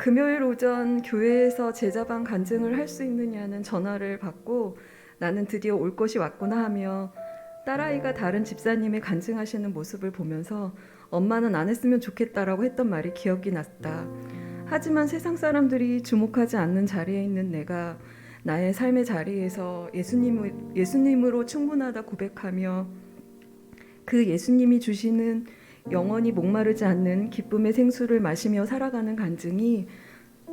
금요일 오전 교회에서 제자반 간증을 할 수 있느냐는 전화를 받고 나는 드디어 올 것이 왔구나 하며 딸아이가 다른 집사님의 간증하시는 모습을 보면서 엄마는 안 했으면 좋겠다라고 했던 말이 기억이 났다. 하지만 세상 사람들이 주목하지 않는 자리에 있는 내가 나의 삶의 자리에서 예수님으로 충분하다 고백하며 그 예수님이 주시는 영원히 목마르지 않는 기쁨의 생수를 마시며 살아가는 간증이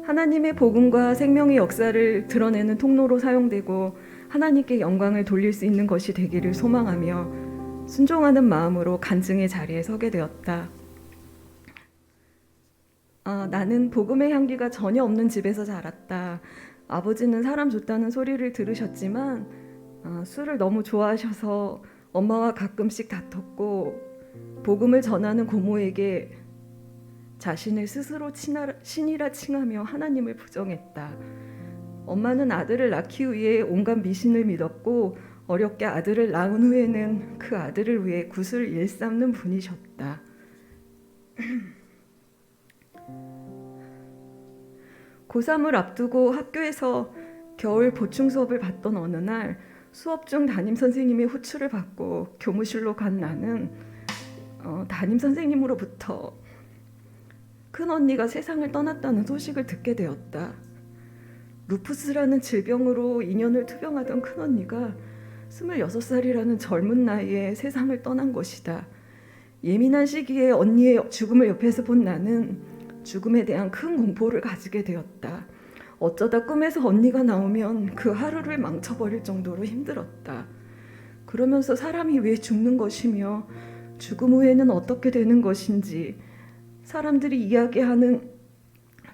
하나님의 복음과 생명의 역사를 드러내는 통로로 사용되고 하나님께 영광을 돌릴 수 있는 것이 되기를 소망하며 순종하는 마음으로 간증의 자리에 서게 되었다. 나는 복음의 향기가 전혀 없는 집에서 자랐다. 아버지는 사람 좋다는 소리를 들으셨지만 술을 너무 좋아하셔서 엄마와 가끔씩 다퉜고 복음을 전하는 고모에게 자신을 스스로 신이라 칭하며 하나님을 부정했다. 엄마는 아들을 낳기 위해 온갖 미신을 믿었고 어렵게 아들을 낳은 후에는 그 아들을 위해 굿을 일삼는 분이셨다. 고3을 앞두고 학교에서 겨울 보충 수업을 받던 어느 날 수업 중 담임 선생님의 호출을 받고 교무실로 간 나는 담임 선생님으로부터 큰 언니가 세상을 떠났다는 소식을 듣게 되었다. 루푸스라는 질병으로 2년을 투병하던 큰 언니가 26살이라는 젊은 나이에 세상을 떠난 것이다. 예민한 시기에 언니의 죽음을 옆에서 본 나는 죽음에 대한 큰 공포를 가지게 되었다. 어쩌다 꿈에서 언니가 나오면 그 하루를 망쳐버릴 정도로 힘들었다. 그러면서 사람이 왜 죽는 것이며 죽음 후에는 어떻게 되는 것인지, 사람들이 이야기하는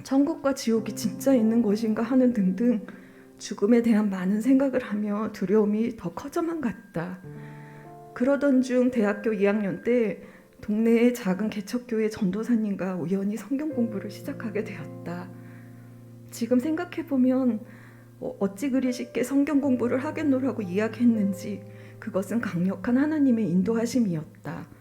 천국과 지옥이 진짜 있는 것인가 하는 등등 죽음에 대한 많은 생각을 하며 두려움이 더 커져만 갔다. 그러던 중 대학교 2학년 때 동네의 작은 개척교회 전도사님과 우연히 성경 공부를 시작하게 되었다. 지금 생각해보면 어찌 그리 쉽게 성경 공부를 하겠노라고 이야기했는지 그것은 강력한 하나님의 인도하심이었다.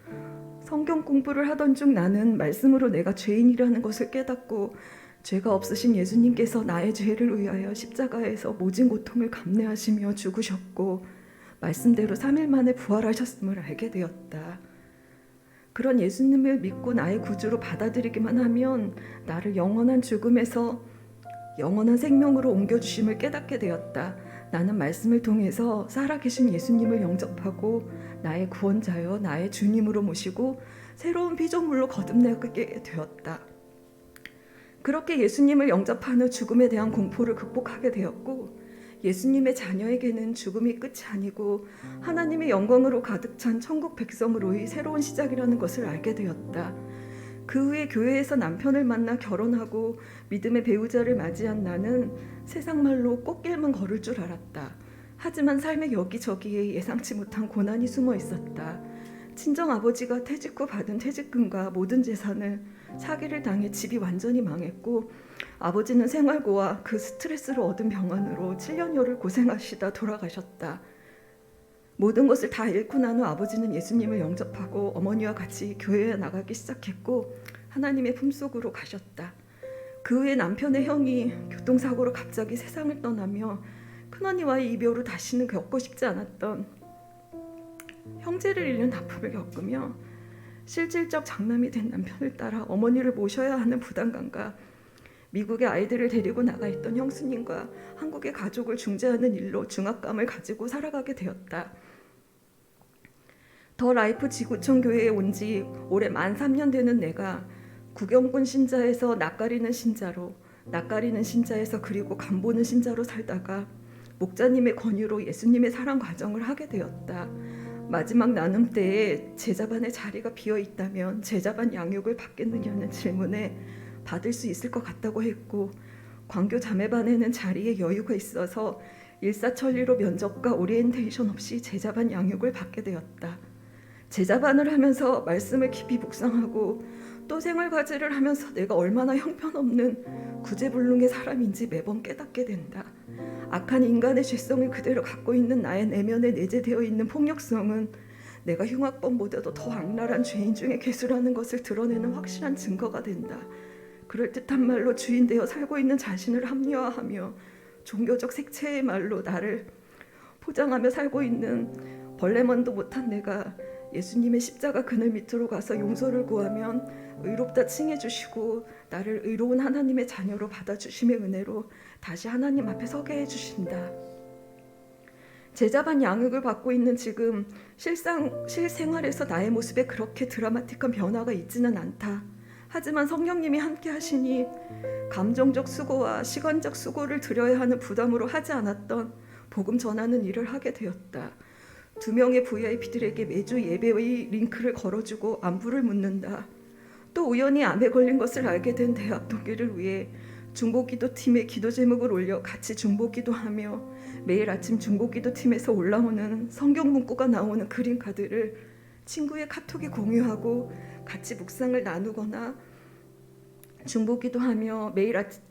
성경 공부를 하던 중 나는 말씀으로 내가 죄인이라는 것을 깨닫고 죄가 없으신 예수님께서 나의 죄를 위하여 십자가에서 모진 고통을 감내하시며 죽으셨고 말씀대로 3일 만에 부활하셨음을 알게 되었다. 그런 예수님을 믿고 나의 구주로 받아들이기만 하면 나를 영원한 죽음에서 영원한 생명으로 옮겨주심을 깨닫게 되었다. 나는 말씀을 통해서 살아계신 예수님을 영접하고 나의 구원자여 나의 주님으로 모시고 새로운 피조물로 거듭나게 되었다. 그렇게 예수님을 영접한 후 죽음에 대한 공포를 극복하게 되었고 예수님의 자녀에게는 죽음이 끝이 아니고 하나님의 영광으로 가득 찬 천국 백성으로의 새로운 시작이라는 것을 알게 되었다. 그 후에 교회에서 남편을 만나 결혼하고 믿음의 배우자를 맞이한 나는 세상 말로 꽃길만 걸을 줄 알았다. 하지만 삶의 여기저기에 예상치 못한 고난이 숨어 있었다. 친정아버지가 퇴직 후 받은 퇴직금과 모든 재산을 사기를 당해 집이 완전히 망했고 아버지는 생활고와 그 스트레스를 얻은 병원으로 7년여를 고생하시다 돌아가셨다. 모든 것을 다 잃고 난 후 아버지는 예수님을 영접하고 어머니와 같이 교회에 나가기 시작했고 하나님의 품속으로 가셨다. 그 후에 남편의 형이 교통사고로 갑자기 세상을 떠나며 큰언니와의 이별을 다시는 겪고 싶지 않았던 형제를 잃는 아픔을 겪으며 실질적 장남이 된 남편을 따라 어머니를 모셔야 하는 부담감과 미국에 아이들을 데리고 나가 있던 형수님과 한국의 가족을 중재하는 일로 중압감을 가지고 살아가게 되었다. 더 라이프 지구촌 교회에 온 지 올해 만 3년 되는 내가 구경꾼 신자에서 낯가리는 신자로, 낯가리는 신자에서 그리고 간보는 신자로 살다가 목자님의 권유로 예수님의 사랑 과정을 하게 되었다. 마지막 나눔 때에 제자반의 자리가 비어 있다면 제자반 양육을 받겠느냐는 질문에 받을 수 있을 것 같다고 했고 광교 자매반에는 자리에 여유가 있어서 일사천리로 면접과 오리엔테이션 없이 제자반 양육을 받게 되었다. 제자반을 하면서 말씀을 깊이 묵상하고 또 생활과제를 하면서 내가 얼마나 형편없는 구제불능의 사람인지 매번 깨닫게 된다. 악한 인간의 죄성을 그대로 갖고 있는 나의 내면에 내재되어 있는 폭력성은 내가 흉악범보다도 더 악랄한 죄인 중의 괴수라는 것을 드러내는 확실한 증거가 된다. 그럴듯한 말로 주인 되어 살고 있는 자신을 합리화하며 종교적 색채의 말로 나를 포장하며 살고 있는 벌레만도 못한 내가 예수님의 십자가 그늘 밑으로 가서 용서를 구하면 의롭다 칭해 주시고 나를 의로운 하나님의 자녀로 받아주심의 은혜로 다시 하나님 앞에 서게 해주신다. 제자반 양육을 받고 있는 지금 실생활에서 나의 모습에 그렇게 드라마틱한 변화가 있지는 않다. 하지만 성령님이 함께 하시니 감정적 수고와 시간적 수고를 들여야 하는 부담으로 하지 않았던 복음 전하는 일을 하게 되었다. 2명의 VIP들에게 매주 예배의 링크를 걸어주고 안부를 묻는다. 또 우연히 암에 걸린 것을 알게 된 대학 동기를 위해 중보기도팀에 기도 제목을 올려 같이 중보기도하며 매일 아침 중보기도팀에서 올라오는 성경 문구가 나오는 그림카드를 친구의 카톡에 공유하고 같이 묵상을 나누거나 중보기도하며 매일 아침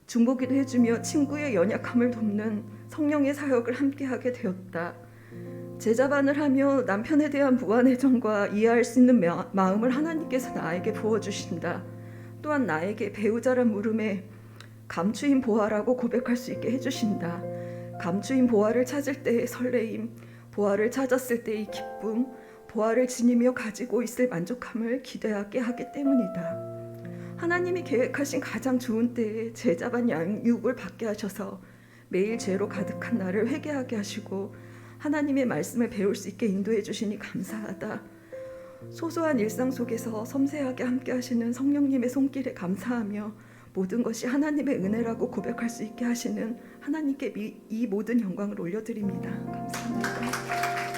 중보기도 해주며 친구의 연약함을 돕는 성령의 사역을 함께하게 되었다. 제자반을 하며 남편에 대한 무한애정과 이해할 수 있는 마음을 하나님께서 나에게 부어주신다. 또한 나에게 배우자란 물음에 감추인 보아라고 고백할 수 있게 해주신다. 감추인 보아를 찾을 때의 설레임, 보아를 찾았을 때의 기쁨, 보아를 지니며 가지고 있을 만족함을 기대하게 하기 때문이다. 하나님이 계획하신 가장 좋은 때에 제자반 양육을 받게 하셔서 매일 죄로 가득한 나를 회개하게 하시고 하나님의 말씀을 배울 수 있게 인도해 주시니 감사하다. 소소한 일상 속에서 섬세하게 함께 하시는 성령님의 손길에 감사하며 모든 것이 하나님의 은혜라고 고백할 수 있게 하시는 하나님께 이 모든 영광을 올려드립니다. 감사합니다.